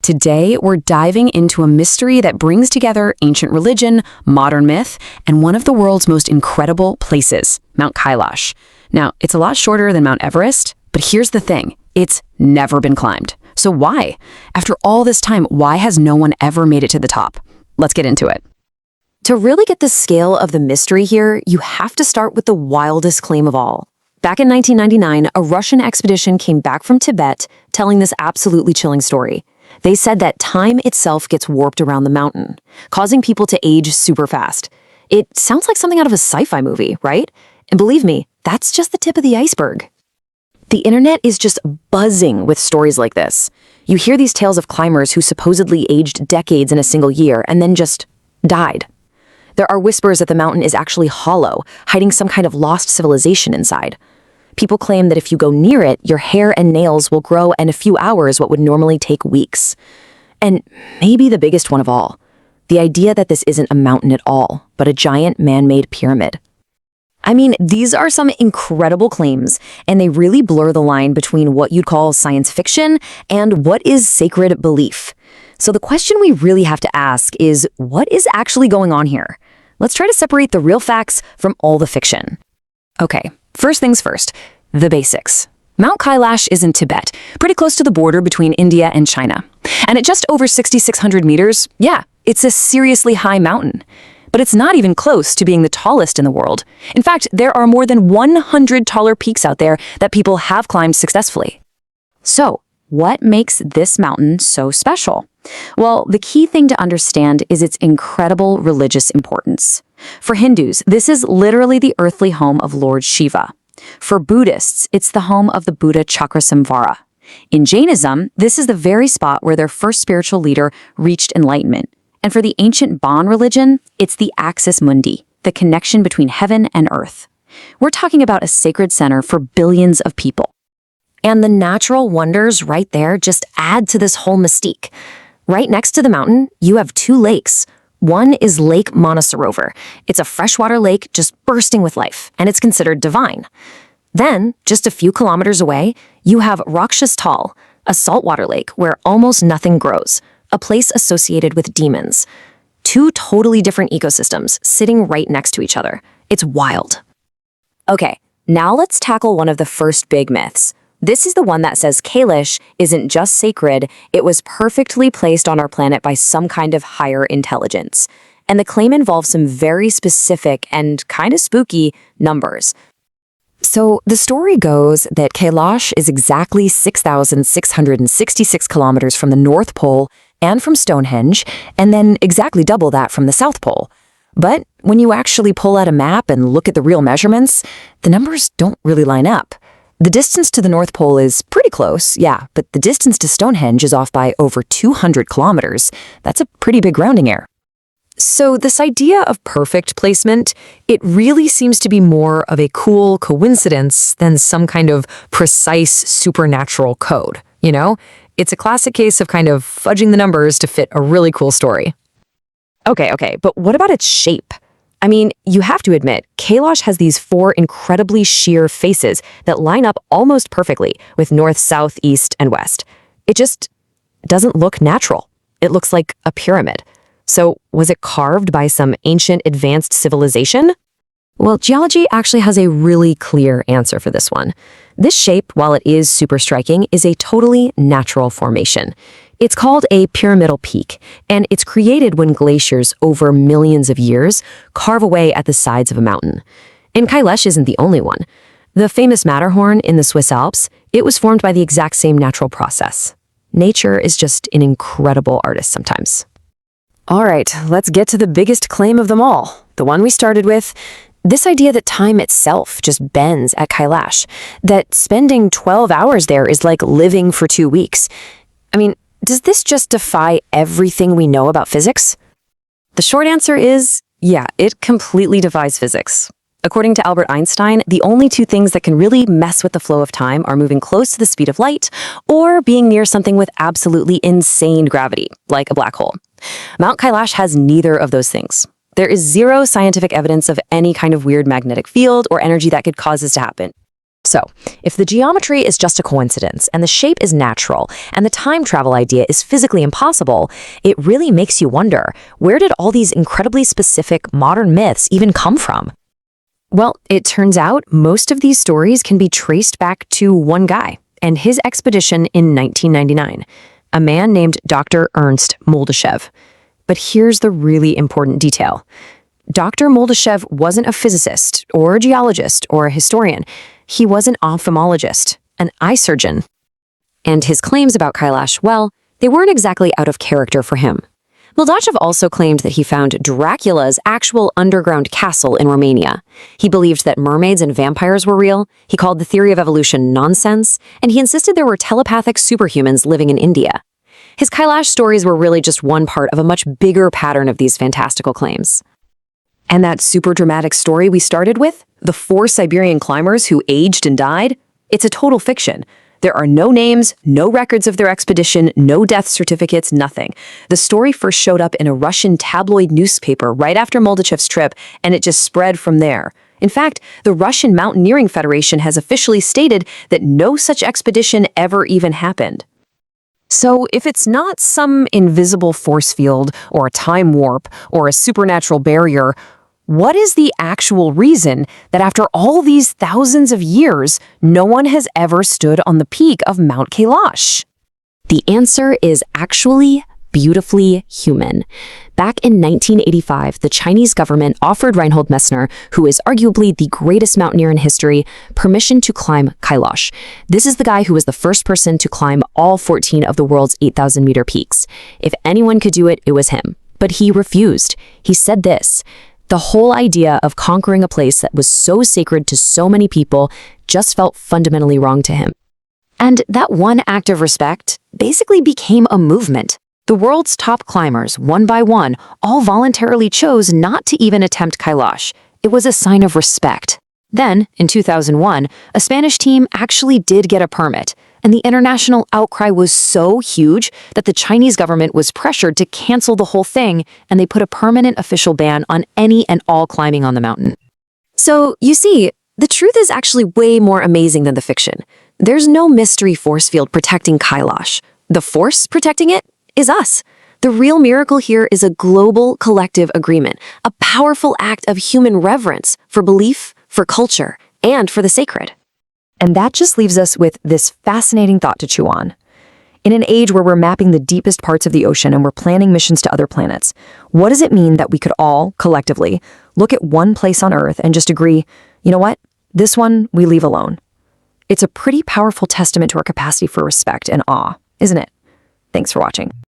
Today, we're diving into a mystery that brings together ancient religion, modern myth, and one of the world's most incredible places, Mount Kailash. Now, it's a lot shorter than Mount Everest, but here's the thing, it's never been climbed. So why? After all this time, why has no one ever made it to the top? Let's get into it. To really get the scale of the mystery here, you have to start with the wildest claim of all. Back in 1999, a Russian expedition came back from Tibet telling this absolutely chilling story. They said that time itself gets warped around the mountain, causing people to age super fast. It sounds like something out of a sci-fi movie, right? And believe me, that's just the tip of the iceberg. The internet is just buzzing with stories like this. You hear these tales of climbers who supposedly aged decades in a single year and then just died. There are whispers that the mountain is actually hollow, hiding some kind of lost civilization inside. People claim that if you go near it, your hair and nails will grow in a few hours what would normally take weeks. And maybe the biggest one of all, the idea that this isn't a mountain at all, but a giant man-made pyramid. I mean, these are some incredible claims, and they really blur the line between what you'd call science fiction and what is sacred belief. So the question we really have to ask is, what is actually going on here? Let's try to separate the real facts from all the fiction. Okay, first things first, the basics. Mount Kailash is in Tibet, pretty close to the border between India and China. And at just over 6,600 meters, yeah, it's a seriously high mountain. But it's not even close to being the tallest in the world. In fact, there are more than 100 taller peaks out there that people have climbed successfully. So, what makes this mountain so special? Well, the key thing to understand is its incredible religious importance. For Hindus, this is literally the earthly home of Lord Shiva. For Buddhists, it's the home of the Buddha Chakrasamvara. In Jainism, this is the very spot where their first spiritual leader reached enlightenment. And for the ancient Bon religion, it's the axis mundi, the connection between heaven and earth. We're talking about a sacred center for billions of people. And the natural wonders right there just add to this whole mystique. Right next to the mountain, you have two lakes. One is Lake Manasarovar. It's a freshwater lake just bursting with life, and it's considered divine. Then, just a few kilometers away, you have Rakshas Tal, a saltwater lake where almost nothing grows, a place associated with demons. Two totally different ecosystems sitting right next to each other. It's wild. Okay, now let's tackle one of the first big myths. This is the one that says Kailash isn't just sacred, it was perfectly placed on our planet by some kind of higher intelligence. And the claim involves some very specific and kind of spooky numbers. So the story goes that Kailash is exactly 6,666 kilometers from the North Pole and from Stonehenge, and then exactly double that from the South Pole. But when you actually pull out a map and look at the real measurements, the numbers don't really line up. The distance to the North Pole is pretty close, yeah, but the distance to Stonehenge is off by over 200 kilometers. That's a pretty big rounding error. So this idea of perfect placement, it really seems to be more of a cool coincidence than some kind of precise supernatural code, you know? It's a classic case of kind of fudging the numbers to fit a really cool story. Okay, but what about its shape? I mean, you have to admit, Kailash has these four incredibly sheer faces that line up almost perfectly with north, south, east, and west. It just doesn't look natural. It looks like a pyramid. So, was it carved by some ancient advanced civilization? Well, geology actually has a really clear answer for this one. This shape, while it is super striking, is a totally natural formation. It's called a pyramidal peak, and it's created when glaciers over millions of years carve away at the sides of a mountain. And Kailash isn't the only one. The famous Matterhorn in the Swiss Alps, it was formed by the exact same natural process. Nature is just an incredible artist sometimes. All right, let's get to the biggest claim of them all, the one we started with. This idea that time itself just bends at Kailash, that spending 12 hours there is like living for 2 weeks. I mean, does this just defy everything we know about physics? The short answer is, yeah, it completely defies physics. According to Albert Einstein, the only two things that can really mess with the flow of time are moving close to the speed of light or being near something with absolutely insane gravity, like a black hole. Mount Kailash has neither of those things. There is zero scientific evidence of any kind of weird magnetic field or energy that could cause this to happen. So, if the geometry is just a coincidence and the shape is natural and the time travel idea is physically impossible, it really makes you wonder, where did all these incredibly specific modern myths even come from? Well, it turns out most of these stories can be traced back to one guy and his expedition in 1999, a man named Dr. Ernst Moldashev. But here's the really important detail. Dr. Moldashev wasn't a physicist or a geologist or a historian. He was an ophthalmologist, an eye surgeon. And his claims about Kailash, well, they weren't exactly out of character for him. Moldashev also claimed that he found Dracula's actual underground castle in Romania. He believed that mermaids and vampires were real, he called the theory of evolution nonsense, and he insisted there were telepathic superhumans living in India. His Kailash stories were really just one part of a much bigger pattern of these fantastical claims. And that super dramatic story we started with, the 4 Siberian climbers who aged and died, it's a total fiction. There are no names, no records of their expedition, no death certificates, nothing. The story first showed up in a Russian tabloid newspaper right after Moldashev's trip, and it just spread from there. In fact, the Russian Mountaineering Federation has officially stated that no such expedition ever even happened. So if it's not some invisible force field, or a time warp, or a supernatural barrier, what is the actual reason that after all these thousands of years, no one has ever stood on the peak of Mount Kailash? The answer is actually beautifully human. Back in 1985, the Chinese government offered Reinhold Messner, who is arguably the greatest mountaineer in history, permission to climb Kailash. This is the guy who was the first person to climb all 14 of the world's 8,000-meter peaks. If anyone could do it, it was him. But he refused. He said this: the whole idea of conquering a place that was so sacred to so many people just felt fundamentally wrong to him. And that one act of respect basically became a movement. The world's top climbers, one by one, all voluntarily chose not to even attempt Kailash. It was a sign of respect. Then, in 2001, a Spanish team actually did get a permit, and the international outcry was so huge that the Chinese government was pressured to cancel the whole thing, and they put a permanent official ban on any and all climbing on the mountain. So, you see, the truth is actually way more amazing than the fiction. There's no mystery force field protecting Kailash. The force protecting it is us. The real miracle here is a global collective agreement, a powerful act of human reverence for belief, for culture, and for the sacred. And that just leaves us with this fascinating thought to chew on. In an age where we're mapping the deepest parts of the ocean and we're planning missions to other planets, what does it mean that we could all, collectively, look at one place on Earth and just agree, you know what, this one we leave alone? It's a pretty powerful testament to our capacity for respect and awe, isn't it? Thanks for watching.